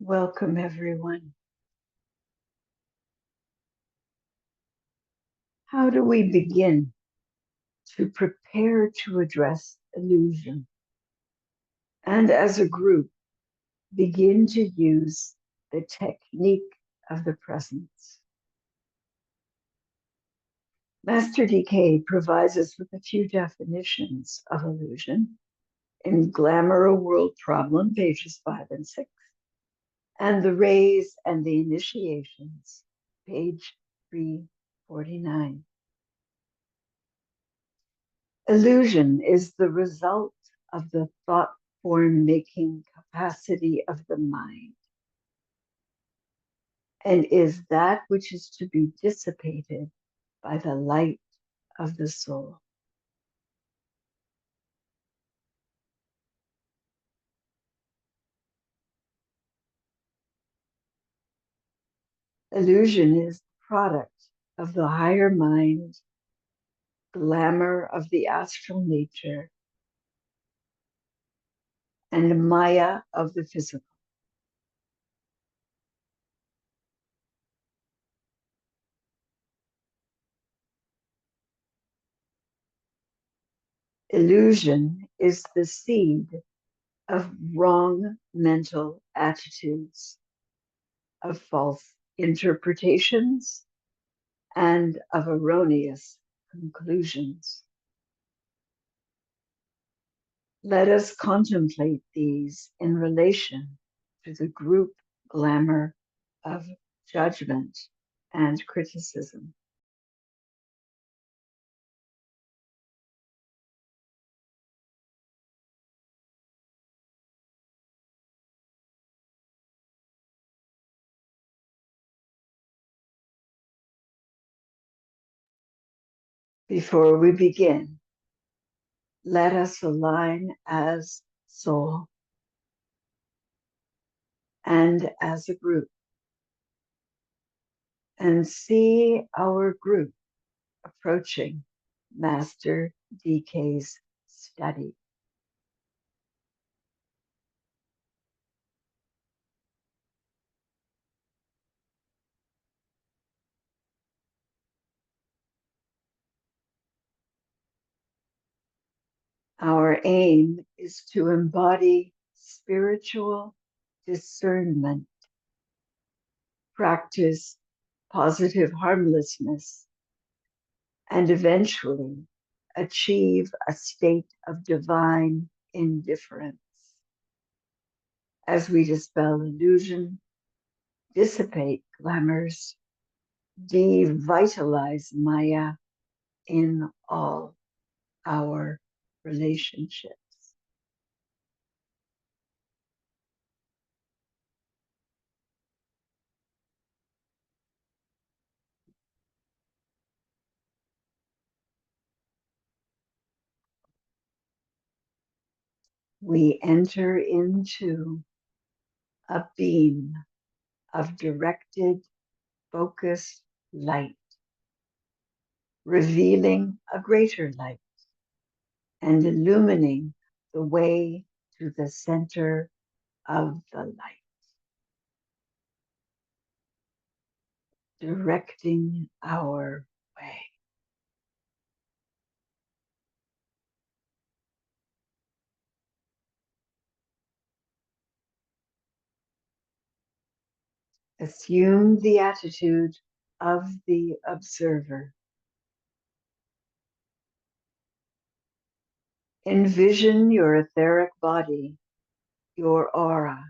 Welcome, everyone. How do we begin to prepare to address illusion? And as a group, begin to use the technique of the presence. Master DK provides us with a few definitions of illusion in Glamour, a World Problem, pages 5 and 6, and the Rays and the Initiations, page 349. Illusion is the result of the thought form-making capacity of the mind and is that which is to be dissipated by the light of the soul. Illusion is the product of the higher mind, glamour of the astral nature, and Maya of the physical. Illusion is the seed of wrong mental attitudes, of false interpretations, and of erroneous conclusions. Let us contemplate these in relation to the group glamour of judgment and criticism. Before we begin, let us align as soul and as a group and see our group approaching Master DK's study. Our aim is to embody spiritual discernment, practice positive harmlessness, and eventually achieve a state of divine indifference as we dispel illusion, dissipate glamours, devitalize Maya in all our relationships. We enter into a beam of directed, focused light, revealing a greater light and illumining the way to the center of the light, directing our way. Assume the attitude of the observer. Envision your etheric body, your aura,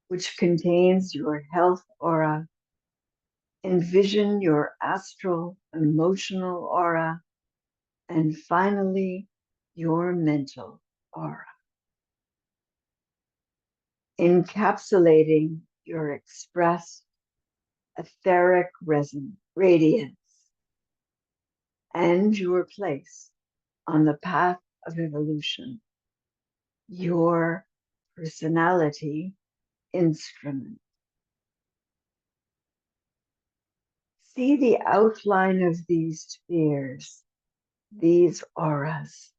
which contains your health aura. Envision your astral, emotional aura, and finally, your mental aura. Encapsulating your expressed etheric radiance and your place on the path of evolution, your personality instrument. See the outline of these spheres, these auras,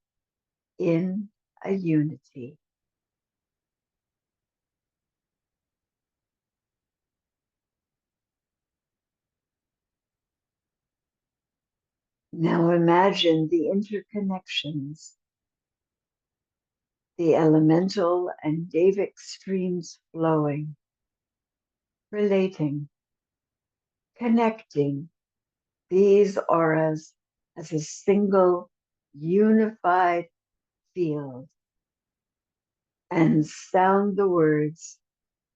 in a unity. Now imagine the interconnections, the elemental and Davic streams flowing, relating, connecting these auras as a single unified field, and sound the words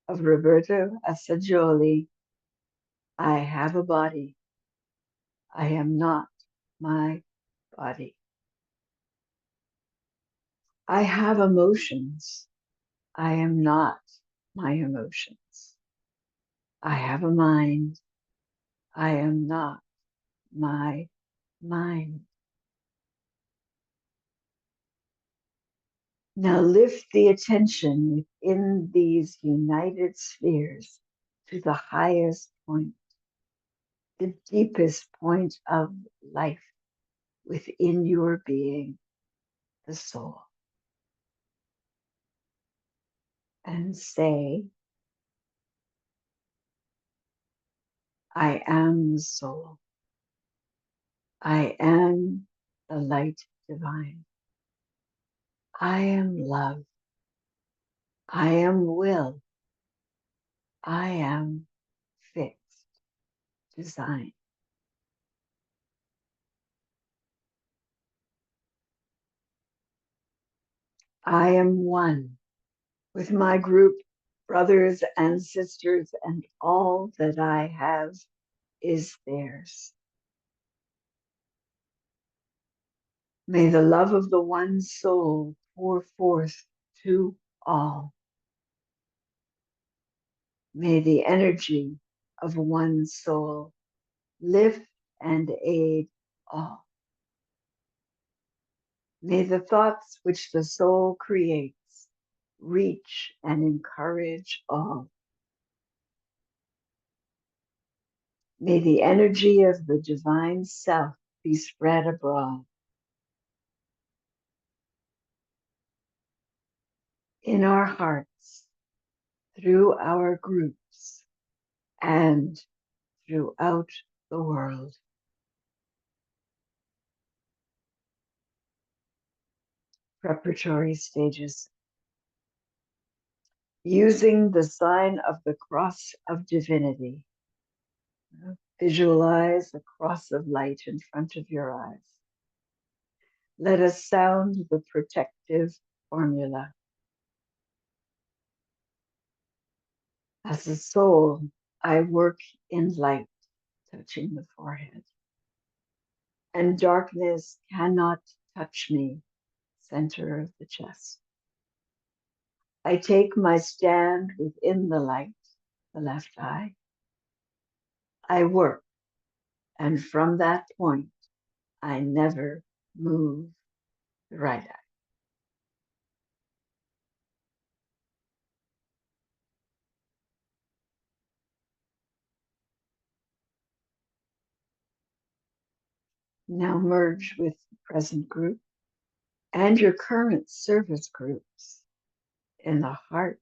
of Roberto Assagioli, I have a body. I am not my body. I have emotions. I am not my emotions. I have a mind. I am not my mind. Now lift the attention within these united spheres to the highest point, the deepest point of life within your being, the soul. And say, I am the soul. I am the light divine. I am love. I am will. I am fixed design. I am one with my group, brothers and sisters, and all that I have is theirs. May the love of the one soul pour forth to all. May the energy of one soul lift and aid all. May the thoughts which the soul creates reach and encourage all. May the energy of the divine self be spread abroad. In our hearts, through our groups, and throughout the world. Preparatory stages. Using the sign of the cross of divinity. Visualize a cross of light in front of your eyes. Let us sound the protective formula. As a soul, I work in light, touching the forehead. And darkness cannot touch me, center of the chest. I take my stand within the light, the left eye. I work, and from that point, I never move the right eye. Now merge with the present group and your current service groups in the heart,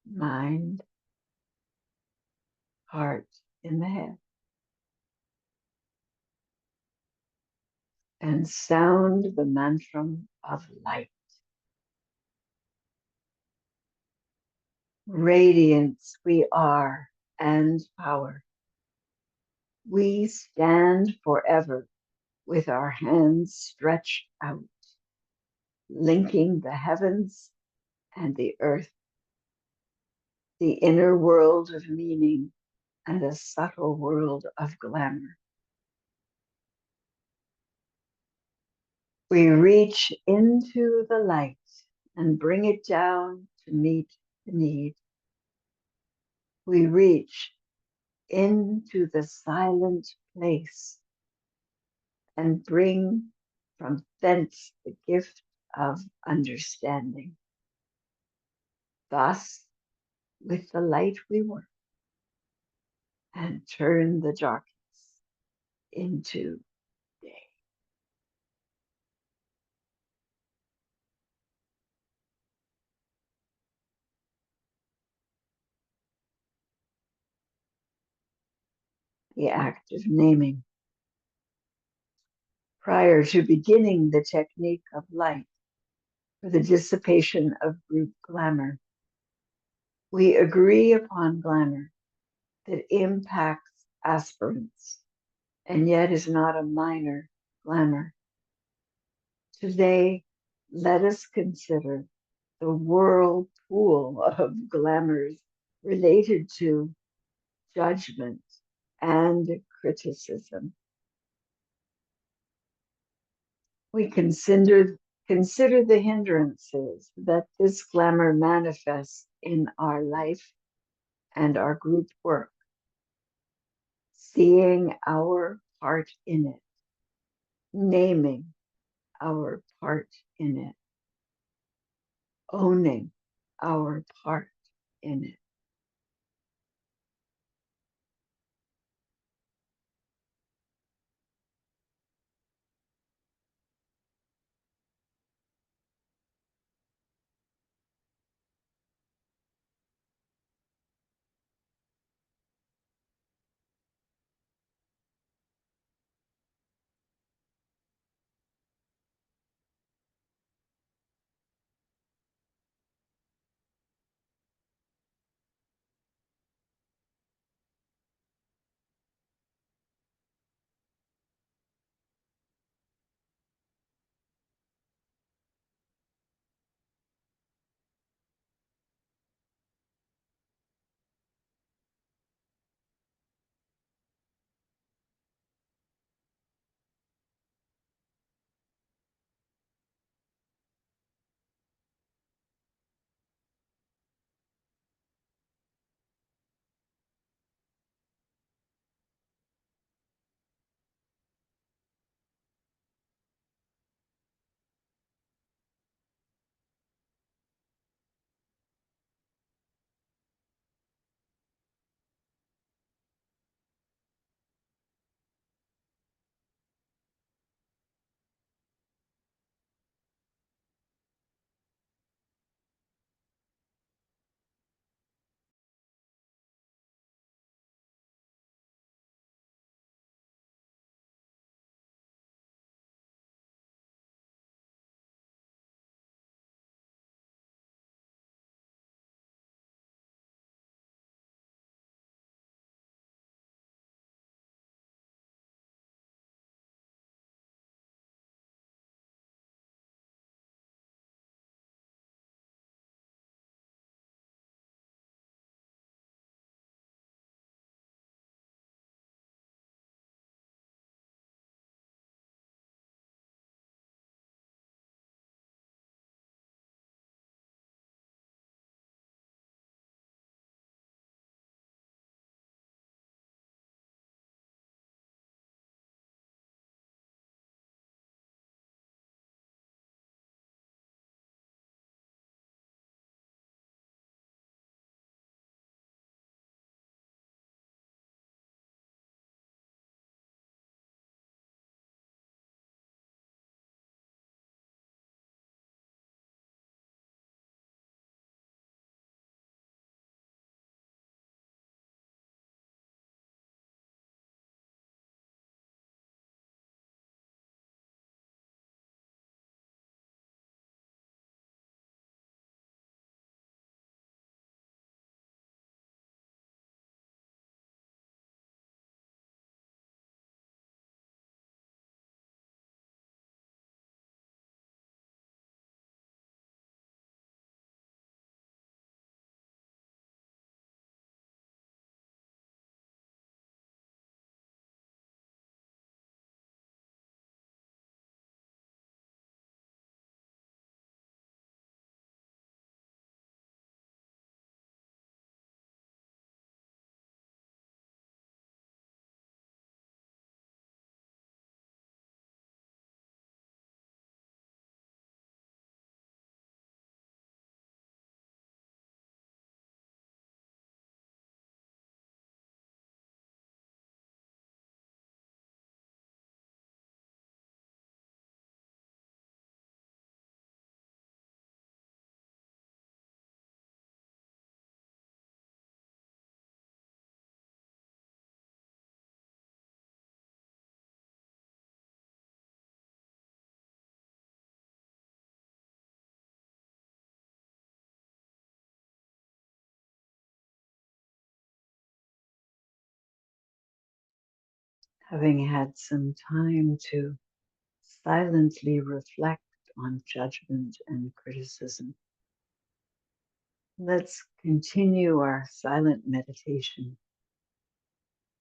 mind, heart in the head. And sound the mantra of light. Radiance we are and power. We stand forever with our hands stretched out, linking the heavens and the earth, the inner world of meaning and a subtle world of glamour. We reach into the light and bring it down to meet the need. We reach into the silent place and bring from thence the gift of understanding. Thus, with the light we work and turn the darkness into day. The act of naming. prior to beginning the technique of light for the dissipation of group glamour. We agree upon glamour that impacts aspirants and yet is not a minor glamour. Today, let us consider the whirlpool of glamours related to judgment and criticism. We consider the hindrances that this glamour manifests in our life and our group work, seeing our part in it, naming our part in it, owning our part in it. Having had some time to silently reflect on judgment and criticism, let's continue our silent meditation,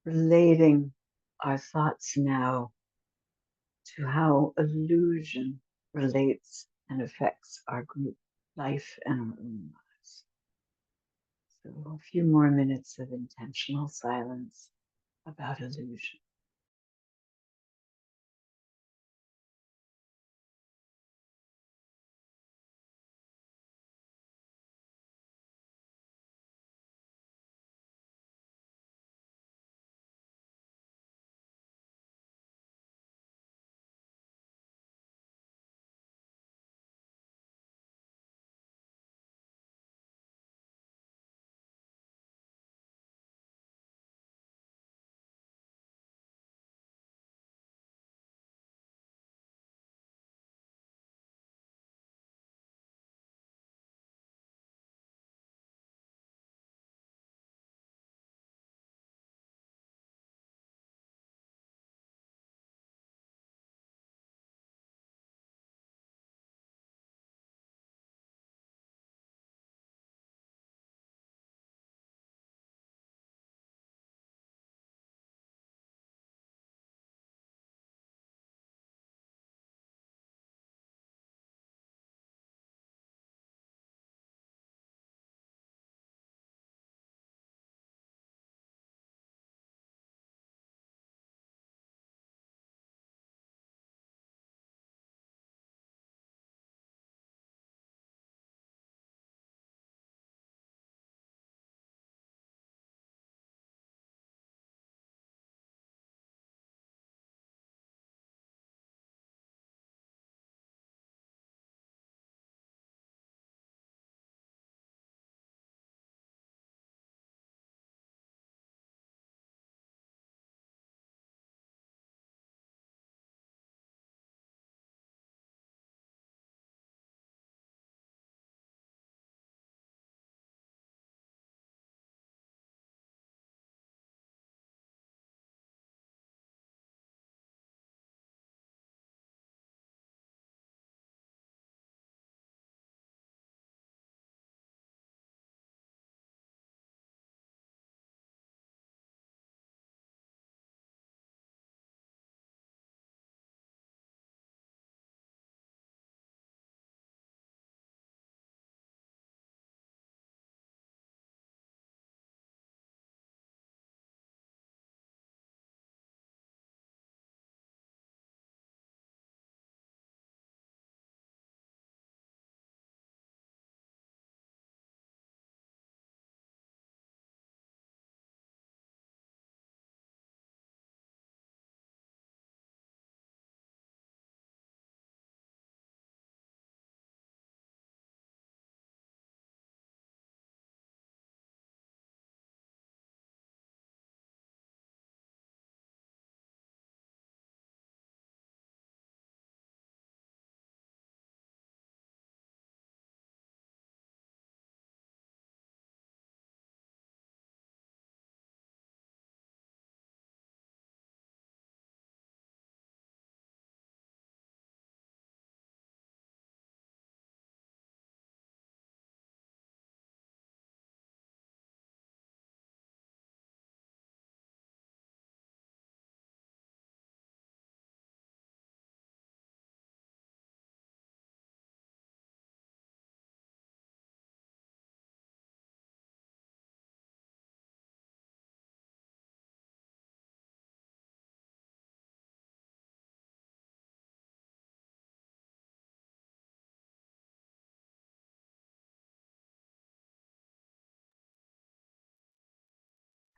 relating our thoughts now to how illusion relates and affects our group life and our own lives. So a few more minutes of intentional silence about illusion.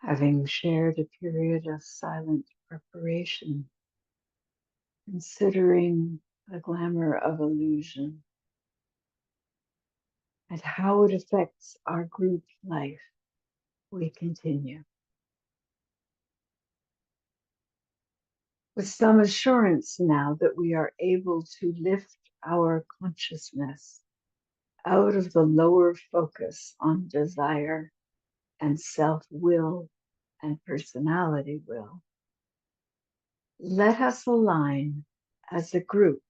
Having shared a period of silent preparation, considering the glamour of illusion and how it affects our group life, we continue. With some assurance now that we are able to lift our consciousness out of the lower focus on desire and self-will and personality will, Let us align as a group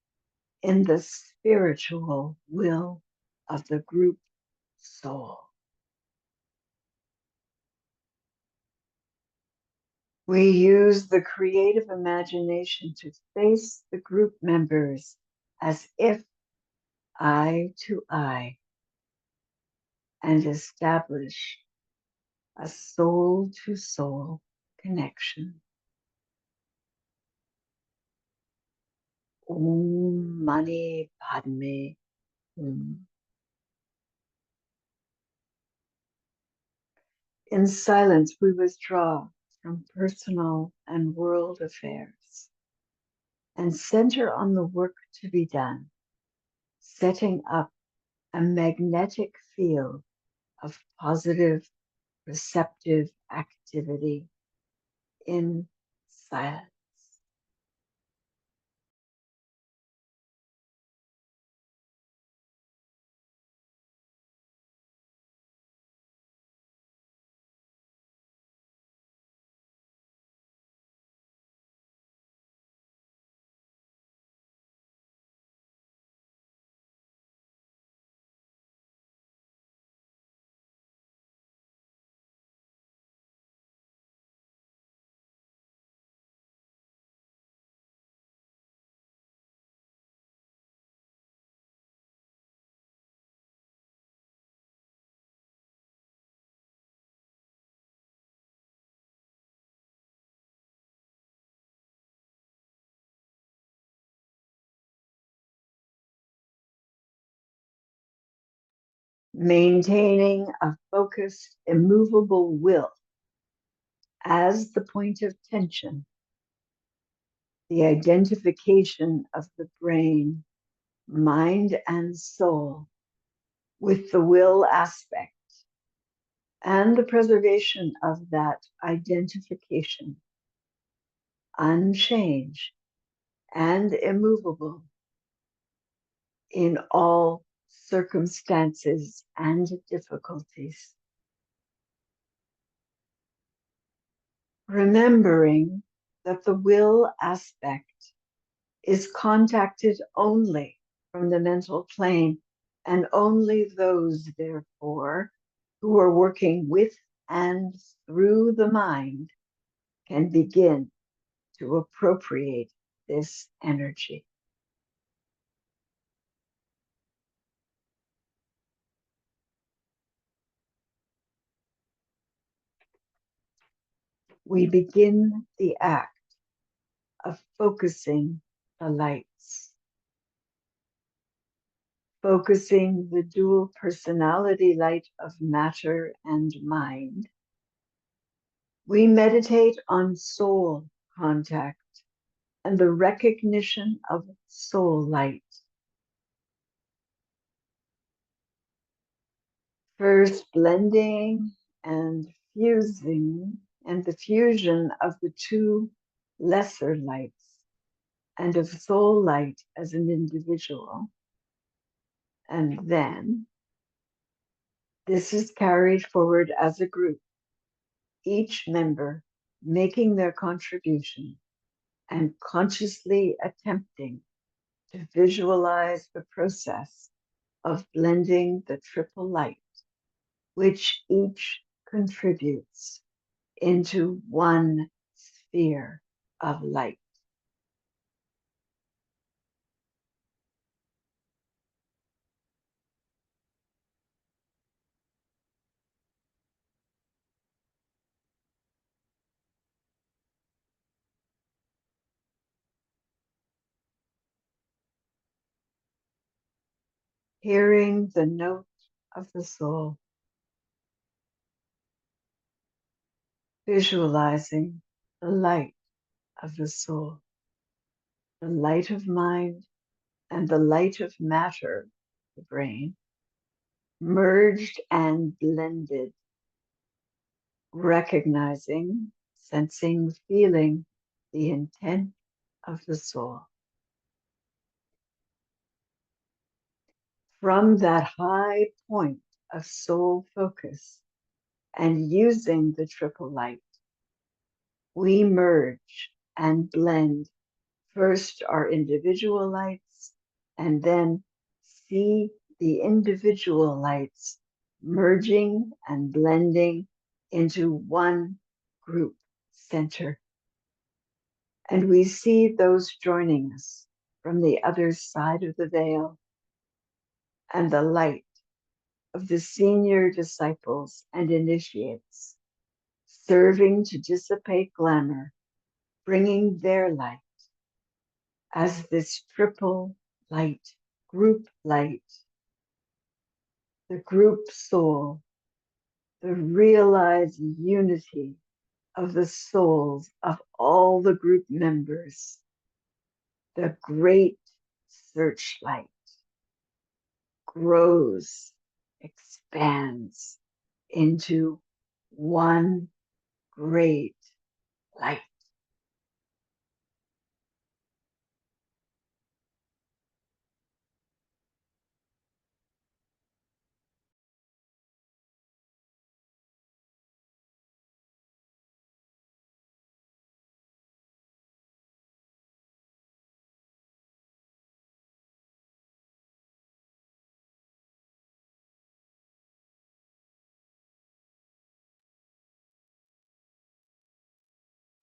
in the spiritual will of the group soul. We use the creative imagination to face the group members as if eye to eye and establish a soul to soul connection. Om Mani Padme Hum. In silence, we withdraw from personal and world affairs and center on the work to be done, setting up a magnetic field of positive, receptive activity in silence. Maintaining a focused, immovable will as the point of tension, the identification of the brain, mind, and soul with the will aspect, and the preservation of that identification, unchanged and immovable in all circumstances and difficulties. Remembering that the will aspect is contacted only from the mental plane, and only those, therefore, who are working with and through the mind can begin to appropriate this energy. We begin the act of focusing the lights, focusing the dual personality light of matter and mind. We meditate on soul contact and the recognition of soul light. First blending and fusing, and the fusion of the two lesser lights and of soul light as an individual. And then this is carried forward as a group, each member making their contribution and consciously attempting to visualize the process of blending the triple light, which each contributes into one sphere of light. Hearing the note of the soul, visualizing the light of the soul, the light of mind and the light of matter, the brain, merged and blended, recognizing, sensing, feeling the intent of the soul. From that high point of soul focus and using the triple light, we merge and blend first our individual lights, and then see the individual lights merging and blending into one group center. And we see those joining us from the other side of the veil, and the light of the senior disciples and initiates, serving to dissipate glamour, bringing their light as this triple light, group light, the group soul, the realized unity of the souls of all the group members, the great searchlight grows, expands into one great light.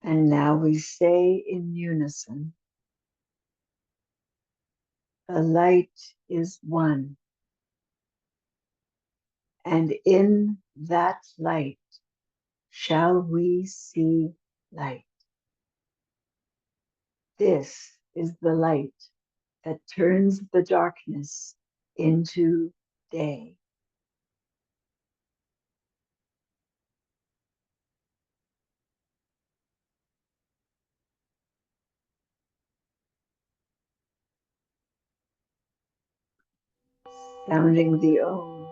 And now we say in unison, the light is one, and in that light shall we see light. This is the light that turns the darkness into day. Sounding the Om.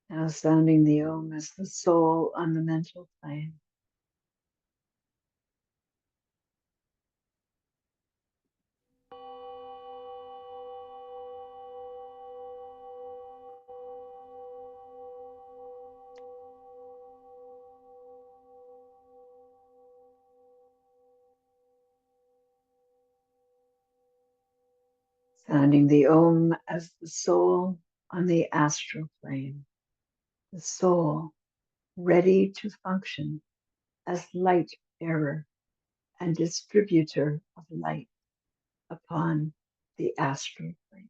Now sounding the Om as the soul on the mental plane. Sounding the Om as the soul on the astral plane. The soul ready to function as light bearer and distributor of light upon the astral plane.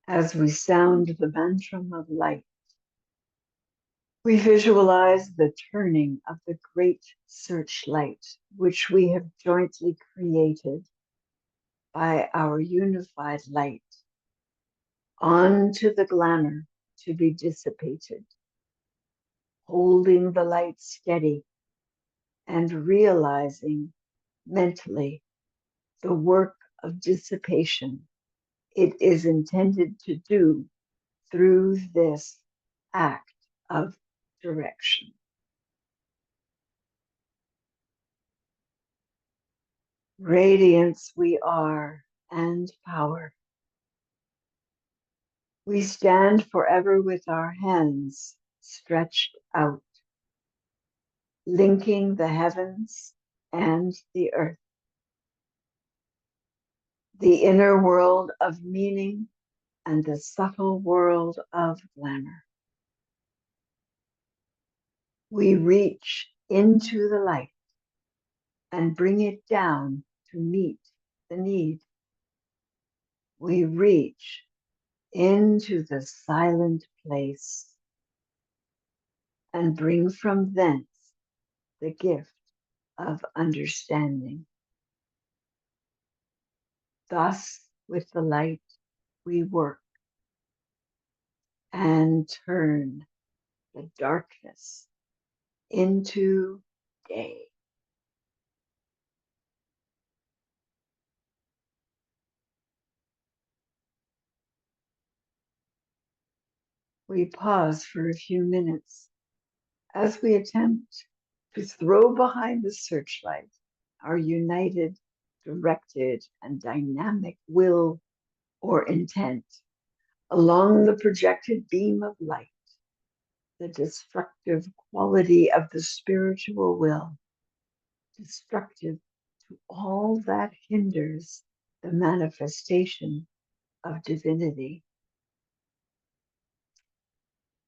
As we sound the mantram of light, we visualize the turning of the great searchlight, which we have jointly created by our unified light, onto the glamour to be dissipated, holding the light steady and realizing mentally the work of dissipation it is intended to do through this act of direction. Radiance we are and power. We stand forever with our hands stretched out, linking the heavens and the earth, the inner world of meaning and the subtle world of glamour. We reach into the light and bring it down to meet the need. We reach into the silent place and bring from thence the gift of understanding. Thus with the light we work and turn the darkness into day. We pause for a few minutes as we attempt to throw behind the searchlight our united, directed, and dynamic will or intent along the projected beam of light, the destructive quality of the spiritual will, destructive to all that hinders the manifestation of divinity.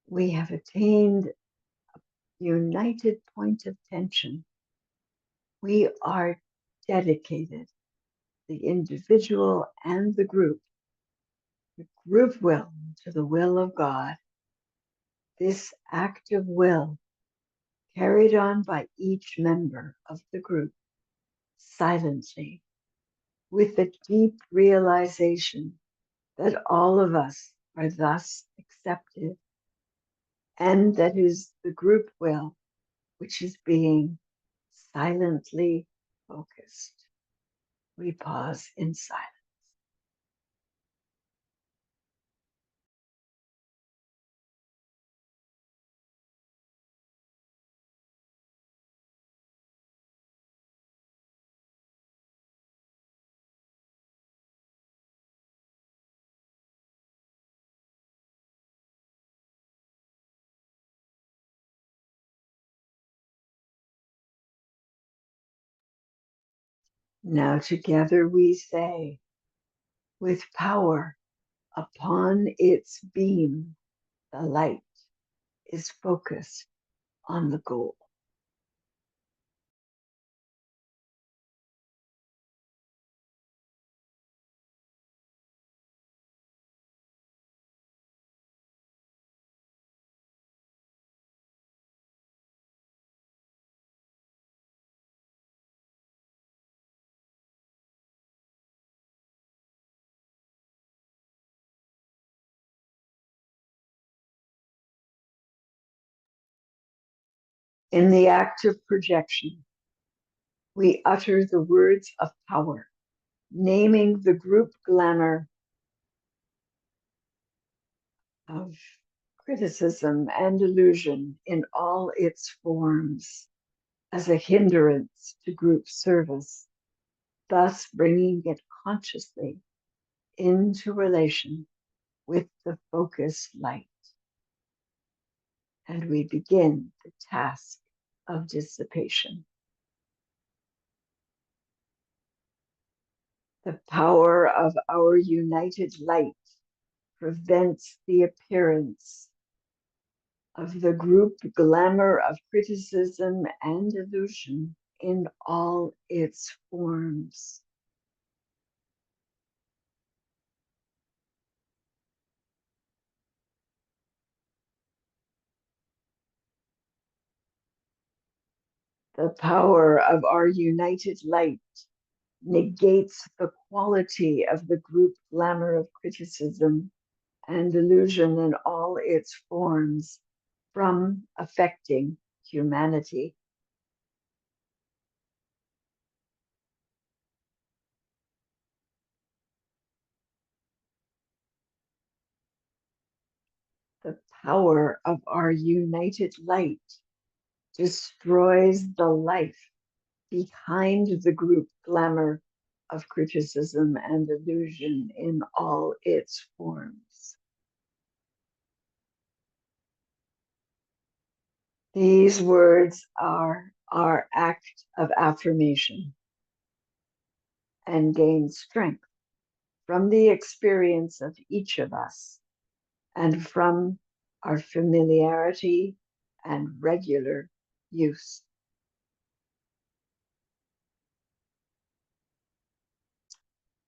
We have attained a united point of tension. We are dedicated, the individual and the group will to the will of God. This act of will, carried on by each member of the group, silently, with the deep realization that all of us are thus accepted, and that is the group will which is being silently focused. We pause in silence. Now together we say, with power upon its beam, the light is focused on the goal. In the act of projection, we utter the words of power, naming the group glamour of criticism and illusion in all its forms as a hindrance to group service, thus bringing it consciously into relation with the focused light. And we begin the task of dissipation. The power of our united light prevents the appearance of the group glamour of criticism and illusion in all its forms. The power of our united light negates the quality of the group glamour of criticism and illusion in all its forms from affecting humanity. The power of our united light destroys the life behind the group glamour of criticism and illusion in all its forms. These words are our act of affirmation and gain strength from the experience of each of us and from our familiarity and regular use.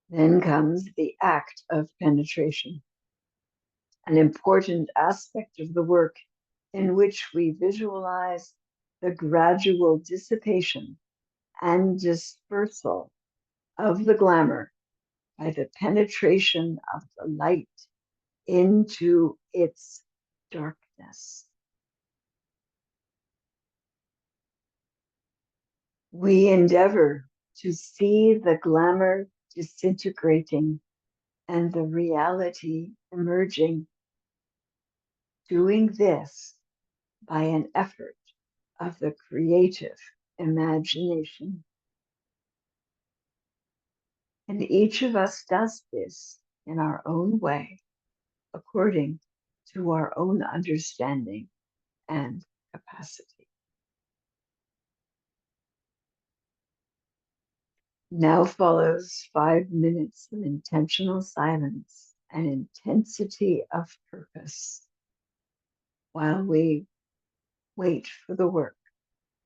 Then comes the act of penetration, an important aspect of the work in which we visualize the gradual dissipation and dispersal of the glamour by the penetration of the light into its darkness. We endeavor to see the glamour disintegrating and the reality emerging. Doing this by an effort of the creative imagination. And each of us does this in our own way, according to our own understanding and capacity. Now follows 5 minutes of intentional silence and intensity of purpose while we wait for the work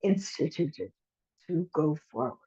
instituted to go forward.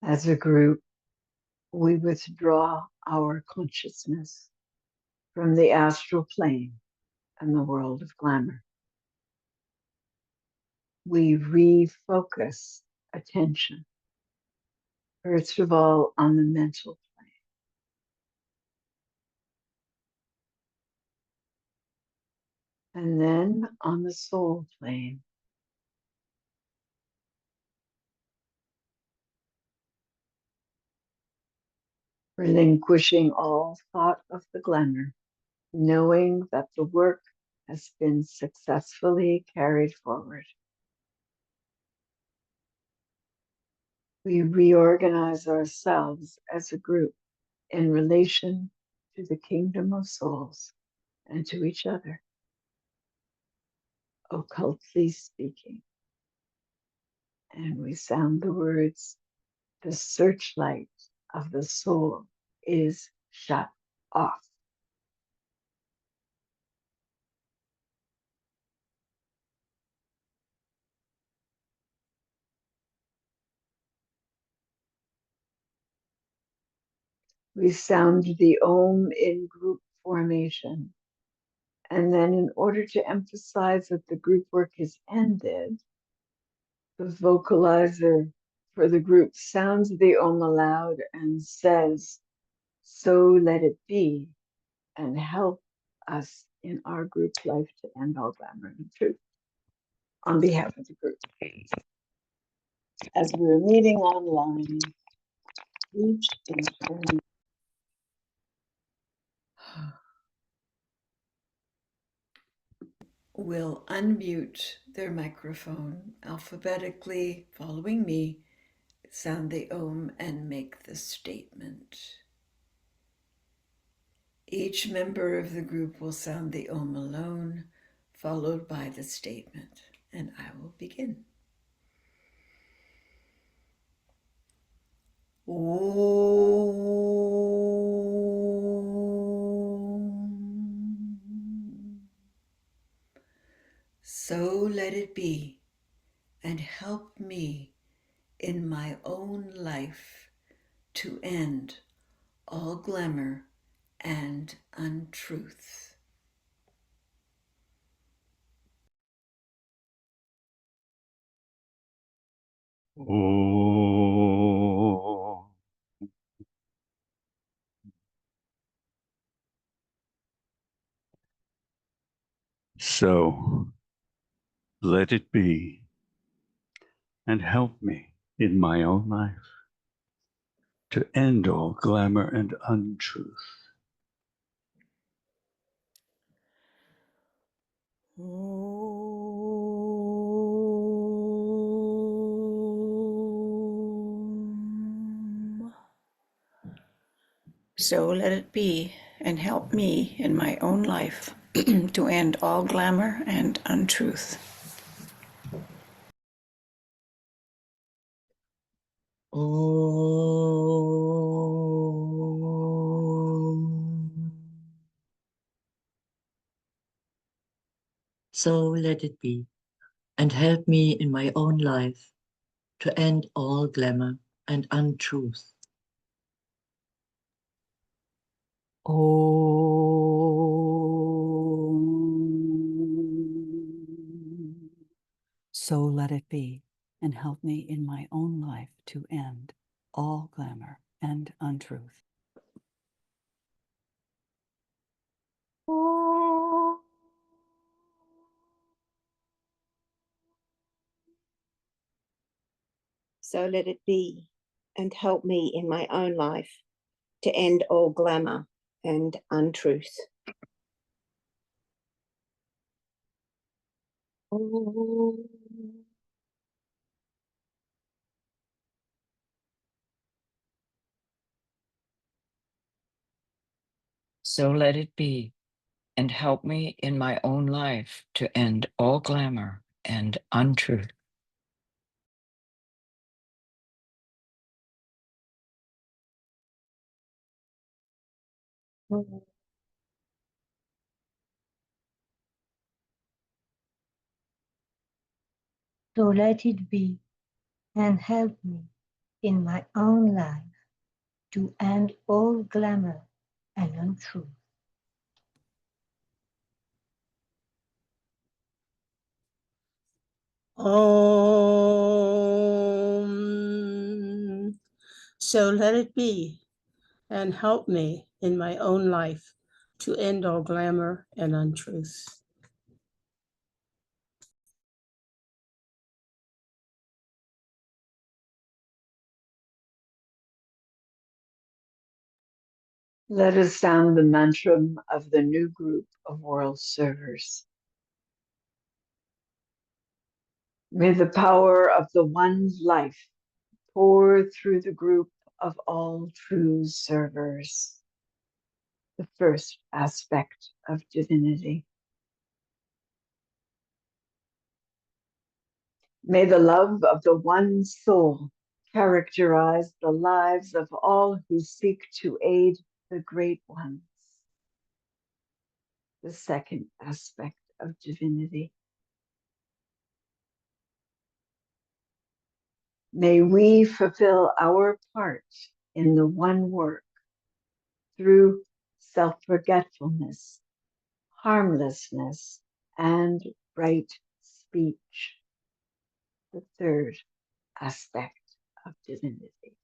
As a group, we withdraw our consciousness from the astral plane and the world of glamour. We refocus attention, first of all, on the mental plane, and then on the soul plane. Relinquishing all thought of the glamour, knowing that the work has been successfully carried forward. We reorganize ourselves as a group in relation to the kingdom of souls and to each other, occultly speaking. And we sound the words, the searchlight of the soul is shut off. We sound the Om in group formation. And then in order to emphasize that the group work is ended, the vocalizer for the group sounds the Om aloud and says, "So let it be, and help us in our group life to end all glamour and truth." On behalf of the group, as we're meeting online, each in turn will unmute their microphone alphabetically, following me, sound the Om and make the statement. Each member of the group will sound the Om alone, followed by the statement, and I will begin. Om. So let it be, and help me in my own life to end all glamour and untruth. Oh. So let it be, and help me in my own life to end all glamour and untruth. So let it be, and help me in my own life to end all glamour and untruth. So let it be, and help me in my own life to end all glamour and untruth. So let it be, and help me in my own life to end all glamour and untruth. So let it be, and help me in my own life to end all glamour and untruth. So let it be, and help me in my own life to end all glamour and untruth. So let it be, and help me in my own life to end all glamour and untruth. Om. So let it be, and help me in my own life to end all glamour and untruth. Let us sound the mantra of the new group of world servers. May the power of the one life pour through the group of all true servers, the first aspect of divinity. May the love of the one soul characterize the lives of all who seek to aid the great ones, the second aspect of divinity. May we fulfill our part in the one work through self-forgetfulness, harmlessness, and right speech, the third aspect of divinity.